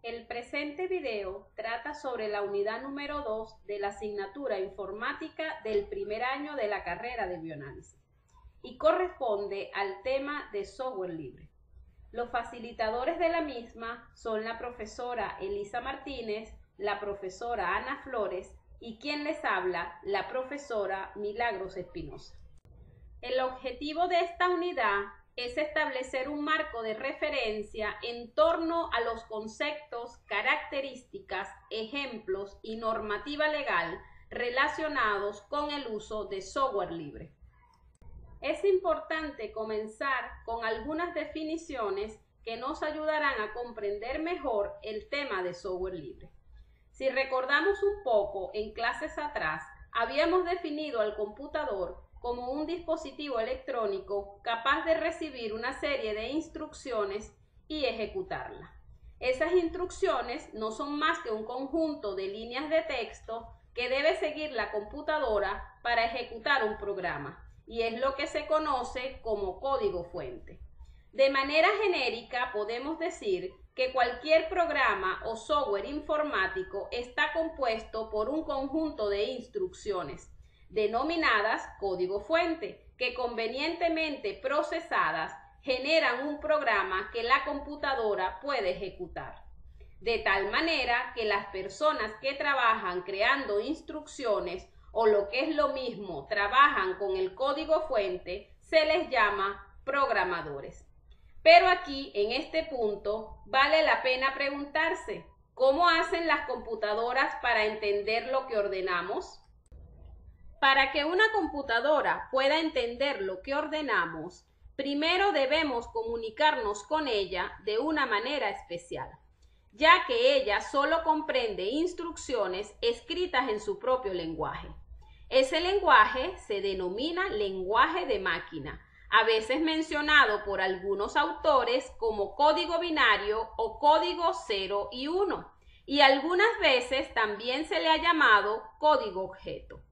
El presente video trata sobre la unidad número 2 de la asignatura Informática del primer año de la carrera de Bioanálisis y corresponde al tema de software libre. Los facilitadores de la misma son la profesora Elisa Martínez, la profesora Ana Flores y quien les habla, la profesora Milagros Espinosa. El objetivo de esta unidad es establecer un marco de referencia en torno a los conceptos, características, ejemplos y normativa legal relacionados con el uso de software libre. Es importante comenzar con algunas definiciones que nos ayudarán a comprender mejor el tema de software libre. Si recordamos un poco, en clases atrás, habíamos definido al computador como un dispositivo electrónico capaz de recibir una serie de instrucciones y ejecutarlas. Esas instrucciones no son más que un conjunto de líneas de texto que debe seguir la computadora para ejecutar un programa, y es lo que se conoce como código fuente. De manera genérica podemos decir que cualquier programa o software informático está compuesto por un conjunto de instrucciones, denominadas código fuente, que convenientemente procesadas generan un programa que la computadora puede ejecutar. De tal manera que las personas que trabajan creando instrucciones o lo que es lo mismo, trabajan con el código fuente, se les llama programadores. Pero aquí, en este punto, vale la pena preguntarse, ¿cómo hacen las computadoras para entender lo que ordenamos? Para que una computadora pueda entender lo que ordenamos, primero debemos comunicarnos con ella de una manera especial, ya que ella solo comprende instrucciones escritas en su propio lenguaje. Ese lenguaje se denomina lenguaje de máquina, a veces mencionado por algunos autores como código binario o código 0 y 1, y algunas veces también se le ha llamado código objeto.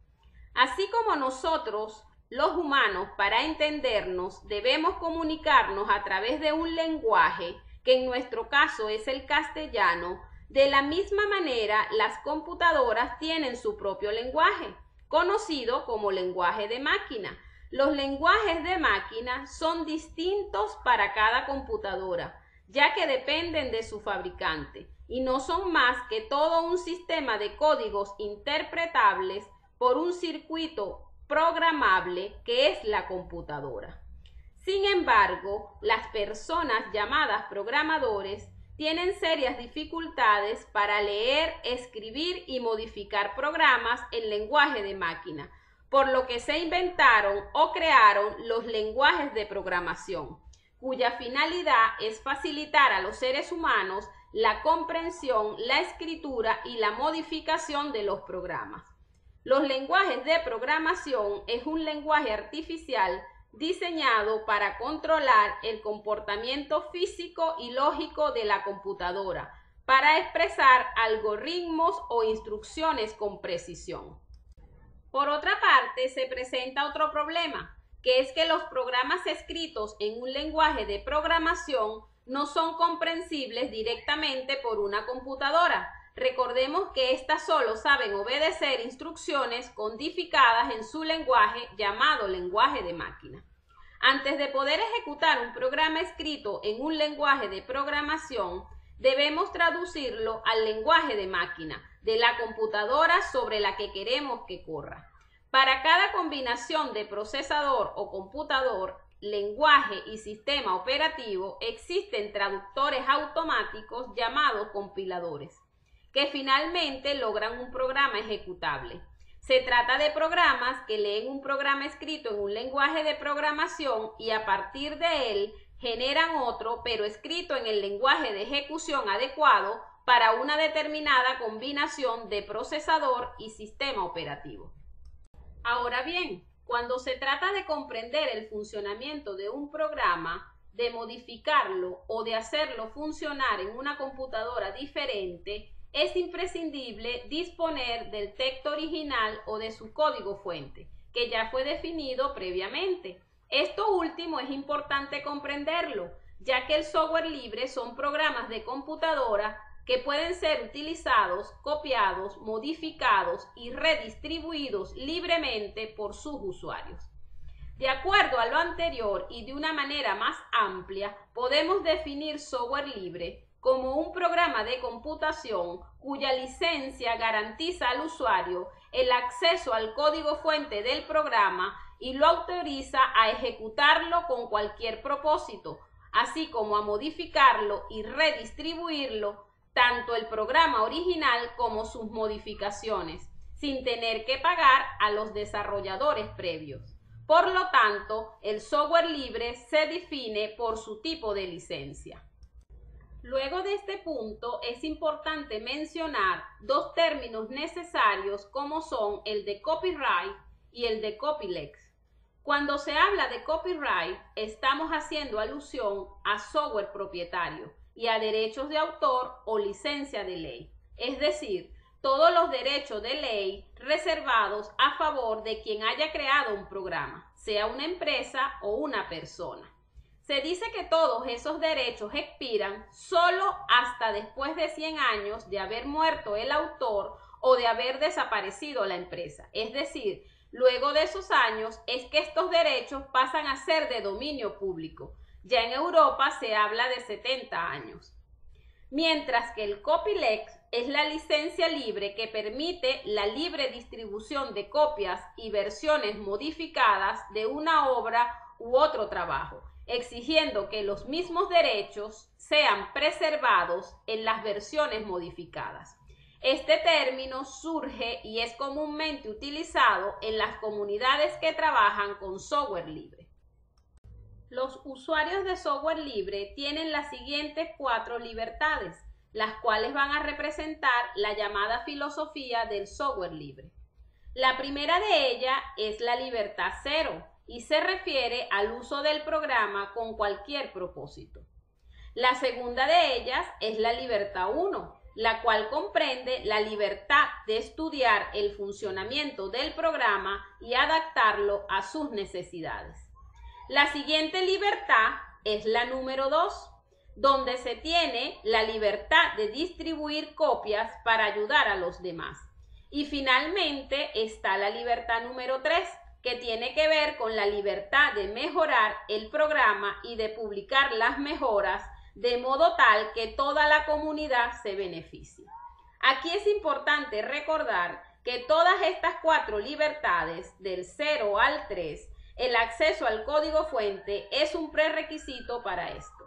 Así como nosotros, los humanos, para entendernos, debemos comunicarnos a través de un lenguaje, que en nuestro caso es el castellano, de la misma manera las computadoras tienen su propio lenguaje, conocido como lenguaje de máquina. Los lenguajes de máquina son distintos para cada computadora, ya que dependen de su fabricante, y no son más que todo un sistema de códigos interpretables por un circuito programable que es la computadora. Sin embargo, las personas llamadas programadores tienen serias dificultades para leer, escribir y modificar programas en lenguaje de máquina, por lo que se inventaron o crearon los lenguajes de programación, cuya finalidad es facilitar a los seres humanos la comprensión, la escritura y la modificación de los programas. Los lenguajes de programación es un lenguaje artificial diseñado para controlar el comportamiento físico y lógico de la computadora, para expresar algoritmos o instrucciones con precisión. Por otra parte, se presenta otro problema, que es que los programas escritos en un lenguaje de programación no son comprensibles directamente por una computadora. Recordemos que éstas solo saben obedecer instrucciones codificadas en su lenguaje llamado lenguaje de máquina. Antes de poder ejecutar un programa escrito en un lenguaje de programación, debemos traducirlo al lenguaje de máquina de la computadora sobre la que queremos que corra. Para cada combinación de procesador o computador, lenguaje y sistema operativo existen traductores automáticos llamados compiladores, que finalmente logran un programa ejecutable. Se trata de programas que leen un programa escrito en un lenguaje de programación y a partir de él generan otro, pero escrito en el lenguaje de ejecución adecuado para una determinada combinación de procesador y sistema operativo. Ahora bien, cuando se trata de comprender el funcionamiento de un programa, de modificarlo o de hacerlo funcionar en una computadora diferente, es imprescindible disponer del texto original o de su código fuente, que ya fue definido previamente. Esto último es importante comprenderlo, ya que el software libre son programas de computadora que pueden ser utilizados, copiados, modificados y redistribuidos libremente por sus usuarios. De acuerdo a lo anterior y de una manera más amplia, podemos definir software libre como un programa de computación cuya licencia garantiza al usuario el acceso al código fuente del programa y lo autoriza a ejecutarlo con cualquier propósito, así como a modificarlo y redistribuirlo, tanto el programa original como sus modificaciones, sin tener que pagar a los desarrolladores previos. Por lo tanto, el software libre se define por su tipo de licencia. Luego de este punto, es importante mencionar dos términos necesarios como son el de copyright y el de copyleft. Cuando se habla de copyright, estamos haciendo alusión a software propietario y a derechos de autor o licencia de ley, es decir, todos los derechos de ley reservados a favor de quien haya creado un programa, sea una empresa o una persona. Se dice que todos esos derechos expiran solo hasta después de 100 años de haber muerto el autor o de haber desaparecido la empresa. Es decir, luego de esos años es que estos derechos pasan a ser de dominio público. Ya en Europa se habla de 70 años. Mientras que el copyleft es la licencia libre que permite la libre distribución de copias y versiones modificadas de una obra u otro trabajo, exigiendo que los mismos derechos sean preservados en las versiones modificadas. Este término surge y es comúnmente utilizado en las comunidades que trabajan con software libre. Los usuarios de software libre tienen las siguientes 4 libertades, las cuales van a representar la llamada filosofía del software libre. La primera de ellas es la libertad cero y se refiere al uso del programa con cualquier propósito. La segunda de ellas es la libertad 1, la cual comprende la libertad de estudiar el funcionamiento del programa y adaptarlo a sus necesidades. La siguiente libertad es la número 2, donde se tiene la libertad de distribuir copias para ayudar a los demás. Y finalmente está la libertad número 3, que tiene que ver con la libertad de mejorar el programa y de publicar las mejoras de modo tal que toda la comunidad se beneficie. Aquí es importante recordar que todas estas 4 libertades, del 0 al 3, el acceso al código fuente es un prerequisito para esto.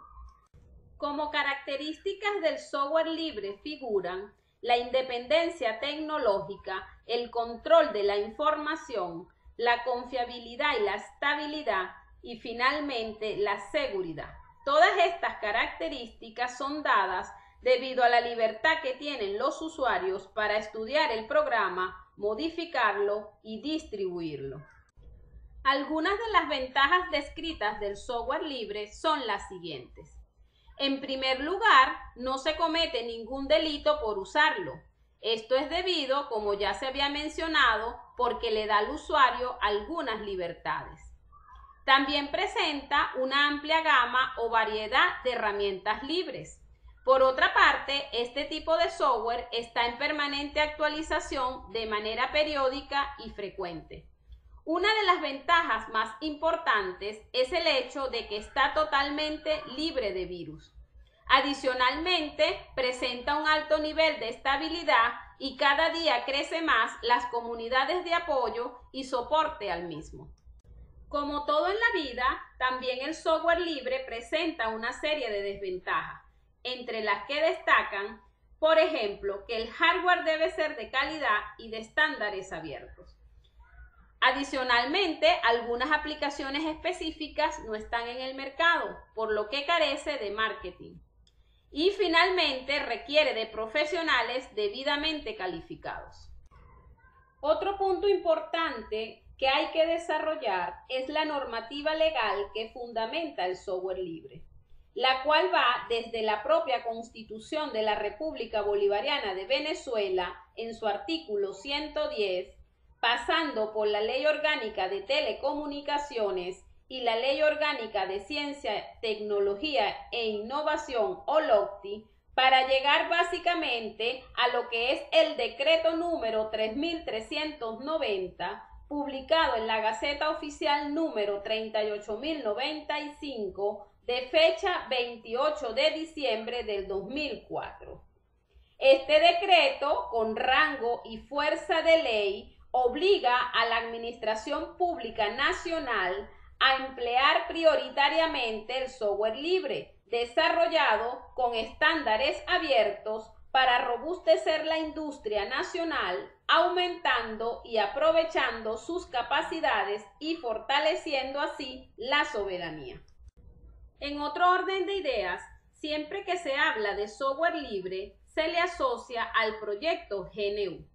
Como características del software libre figuran la independencia tecnológica, el control de la información, la confiabilidad y la estabilidad y finalmente la seguridad. Todas estas características son dadas debido a la libertad que tienen los usuarios para estudiar el programa, modificarlo y distribuirlo. Algunas de las ventajas descritas del software libre son las siguientes. En primer lugar, no se comete ningún delito por usarlo. Esto es debido, como ya se había mencionado, porque le da al usuario algunas libertades. También presenta una amplia gama o variedad de herramientas libres. Por otra parte, este tipo de software está en permanente actualización de manera periódica y frecuente. Una de las ventajas más importantes es el hecho de que está totalmente libre de virus. Adicionalmente, presenta un alto nivel de estabilidad y cada día crece más las comunidades de apoyo y soporte al mismo. Como todo en la vida, también el software libre presenta una serie de desventajas, entre las que destacan, por ejemplo, que el hardware debe ser de calidad y de estándares abiertos. Adicionalmente, algunas aplicaciones específicas no están en el mercado, por lo que carece de marketing. Y finalmente, requiere de profesionales debidamente calificados. Otro punto importante que hay que desarrollar es la normativa legal que fundamenta el software libre, la cual va desde la propia Constitución de la República Bolivariana de Venezuela en su artículo 110, pasando por la Ley Orgánica de Telecomunicaciones y la Ley Orgánica de Ciencia, Tecnología e Innovación o LOCTI, para llegar básicamente a lo que es el decreto número 3390, publicado en la Gaceta Oficial número 38095, de fecha 28 de diciembre del 2004. Este decreto, con rango y fuerza de ley, obliga a la Administración Pública Nacional a emplear prioritariamente el software libre, desarrollado con estándares abiertos para robustecer la industria nacional, aumentando y aprovechando sus capacidades y fortaleciendo así la soberanía. En otro orden de ideas, siempre que se habla de software libre, se le asocia al proyecto GNU.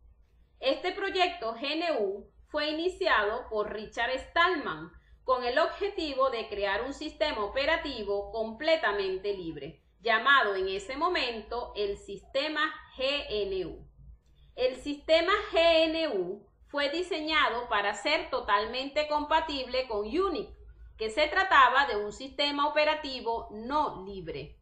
Este proyecto GNU fue iniciado por Richard Stallman con el objetivo de crear un sistema operativo completamente libre, llamado en ese momento el sistema GNU. El sistema GNU fue diseñado para ser totalmente compatible con Unix, que se trataba de un sistema operativo no libre.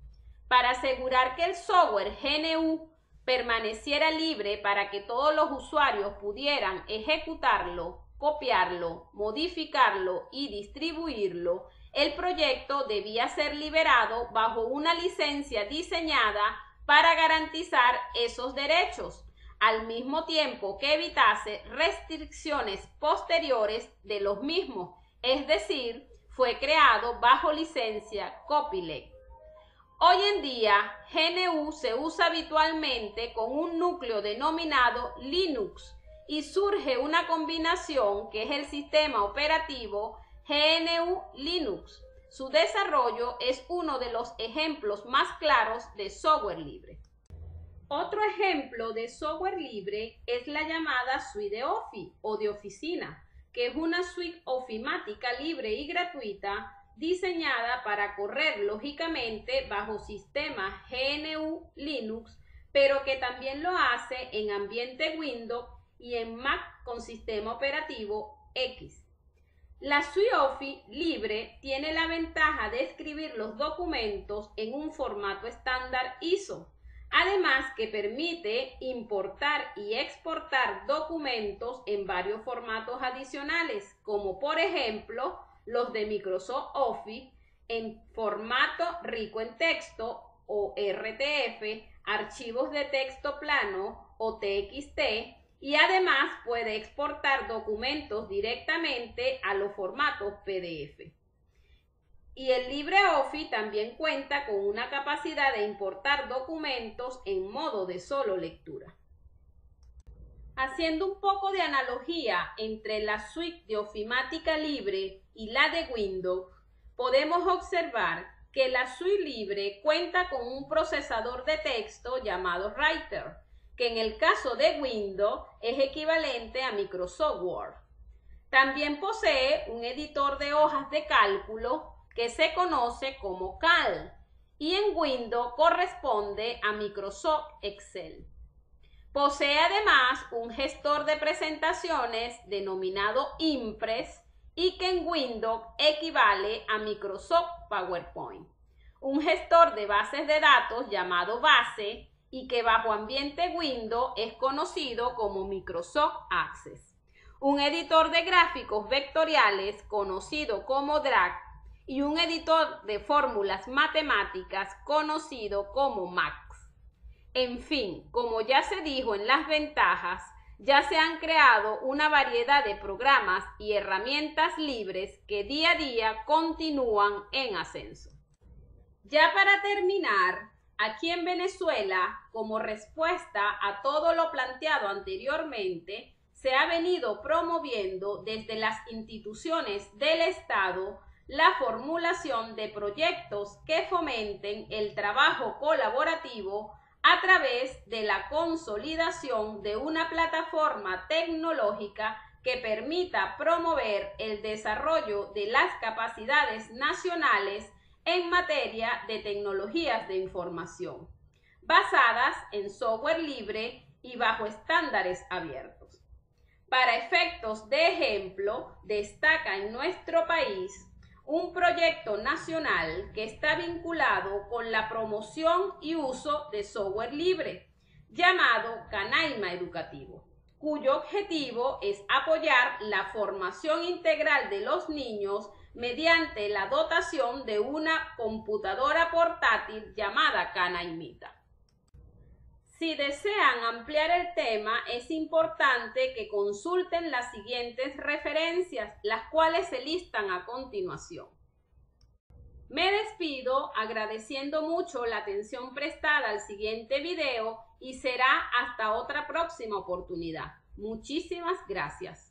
Para asegurar que el software GNU permaneciera libre para que todos los usuarios pudieran ejecutarlo, copiarlo, modificarlo y distribuirlo, el proyecto debía ser liberado bajo una licencia diseñada para garantizar esos derechos, al mismo tiempo que evitase restricciones posteriores de los mismos, es decir, fue creado bajo licencia copyleft. Hoy en día, GNU se usa habitualmente con un núcleo denominado Linux y surge una combinación que es el sistema operativo GNU-Linux. Su desarrollo es uno de los ejemplos más claros de software libre. Otro ejemplo de software libre es la llamada suite de Office o de oficina, que es una suite ofimática libre y gratuita diseñada para correr lógicamente bajo sistema GNU Linux, pero que también lo hace en ambiente Windows y en Mac con sistema operativo X. La suite Office libre tiene la ventaja de escribir los documentos en un formato estándar ISO, además que permite importar y exportar documentos en varios formatos adicionales, como por ejemplo los de Microsoft Office en formato rico en texto o RTF, archivos de texto plano o TXT, y además puede exportar documentos directamente a los formatos PDF. Y el LibreOffice también cuenta con una capacidad de importar documentos en modo de solo lectura. Haciendo un poco de analogía entre la suite de ofimática libre y la de Windows, podemos observar que la suite libre cuenta con un procesador de texto llamado Writer, que en el caso de Windows es equivalente a Microsoft Word. También posee un editor de hojas de cálculo que se conoce como Cal y en Windows corresponde a Microsoft Excel. Posee además un gestor de presentaciones denominado Impress y que en Windows equivale a Microsoft PowerPoint. Un gestor de bases de datos llamado Base y que bajo ambiente Windows es conocido como Microsoft Access. Un editor de gráficos vectoriales conocido como DRAC y un editor de fórmulas matemáticas conocido como Max. En fin, como ya se dijo en las ventajas, ya se han creado una variedad de programas y herramientas libres que día a día continúan en ascenso. Ya para terminar, aquí en Venezuela, como respuesta a todo lo planteado anteriormente, se ha venido promoviendo desde las instituciones del Estado la formulación de proyectos que fomenten el trabajo colaborativo a través de la consolidación de una plataforma tecnológica que permita promover el desarrollo de las capacidades nacionales en materia de tecnologías de información, basadas en software libre y bajo estándares abiertos. Para efectos de ejemplo, destaca en nuestro país un proyecto nacional que está vinculado con la promoción y uso de software libre, llamado Canaima Educativo, cuyo objetivo es apoyar la formación integral de los niños mediante la dotación de una computadora portátil llamada Canaimita. Si desean ampliar el tema, es importante que consulten las siguientes referencias, las cuales se listan a continuación. Me despido agradeciendo mucho la atención prestada al siguiente video y será hasta otra próxima oportunidad. Muchísimas gracias.